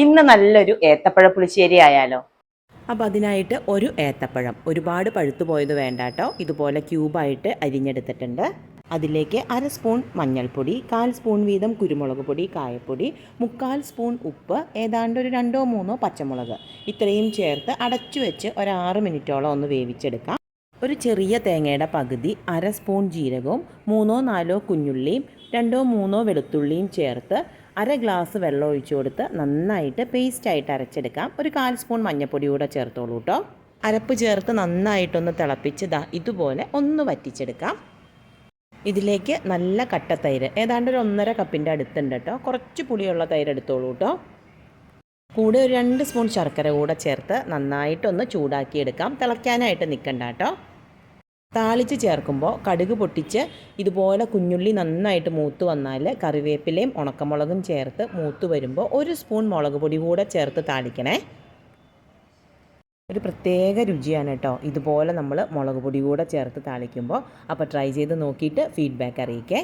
ഇന്ന് നല്ലൊരു ഏത്തപ്പഴ പുളിശ്ശേരി ആയാലോ? അപ്പോൾ അതിനായിട്ട് ഒരു ഏത്തപ്പഴം ഒരുപാട് പഴുത്തു പോയത് വേണ്ട കേട്ടോ, ഇതുപോലെ ക്യൂബായിട്ട് അരിഞ്ഞെടുത്തിട്ടുണ്ട്. അതിലേക്ക് 1/2 സ്പൂൺ മഞ്ഞൾപ്പൊടി, 1/4 സ്പൂൺ വീതം കുരുമുളക് പൊടി, കായപ്പൊടി, 1/4 സ്പൂൺ ഉപ്പ്, ഏതാണ്ട് ഒരു 2-3 പച്ചമുളക് ഇത്രയും ചേർത്ത് അടച്ചു വെച്ച് ഒരു 6 മിനിറ്റോളം ഒന്ന് വേവിച്ചെടുക്കാം. ഒരു ചെറിയ തേങ്ങയുടെ പകുതി, 1/2 സ്പൂൺ ജീരകവും 3-4 കുഞ്ഞുള്ളിയും 2-3 വെളുത്തുള്ളിയും ചേർത്ത് 1/2 ഗ്ലാസ് വെള്ളം ഒഴിച്ചു കൊടുത്ത് നന്നായിട്ട് പേസ്റ്റായിട്ട് അരച്ചെടുക്കാം. ഒരു 1/4 സ്പൂൺ മഞ്ഞൾപ്പൊടി കൂടെ ചേർത്തോളൂ കേട്ടോ. അരപ്പ് ചേർത്ത് നന്നായിട്ടൊന്ന് തിളപ്പിച്ച് ഇതുപോലെ ഒന്ന് വറ്റിച്ചെടുക്കാം. ഇതിലേക്ക് നല്ല കട്ട തൈര്, ഏതാണ്ട് ഒരു 1.5 കപ്പിൻ്റെ അടുത്തുണ്ട് കേട്ടോ. കുറച്ച് പുളിയുള്ള തൈര് എടുത്തോളൂ കേട്ടോ. കൂടെ ഒരു 2 സ്പൂൺ ശർക്കര കൂടെ ചേർത്ത് നന്നായിട്ടൊന്ന് ചൂടാക്കിയെടുക്കാം. തിളയ്ക്കാനായിട്ട് നിൽക്കണ്ട കേട്ടോ. താളിച്ച് ചേർക്കുമ്പോൾ കടുക് പൊട്ടിച്ച് ഇതുപോലെ കുഞ്ഞുള്ളി നന്നായിട്ട് മൂത്ത് വന്നാൽ കറിവേപ്പിലയും ഉണക്കമുളകും ചേർത്ത് മൂത്ത് വരുമ്പോൾ 1 സ്പൂൺ മുളക് പൊടി കൂടെ ചേർത്ത് താളിക്കണേ. ഒരു പ്രത്യേക രുചിയാണ് കേട്ടോ ഇതുപോലെ നമ്മൾ മുളക് പൊടി കൂടെ ചേർത്ത് താളിക്കുമ്പോൾ. അപ്പോൾ ട്രൈ ചെയ്ത് നോക്കിയിട്ട് ഫീഡ്ബാക്ക് അറിയിക്കേ.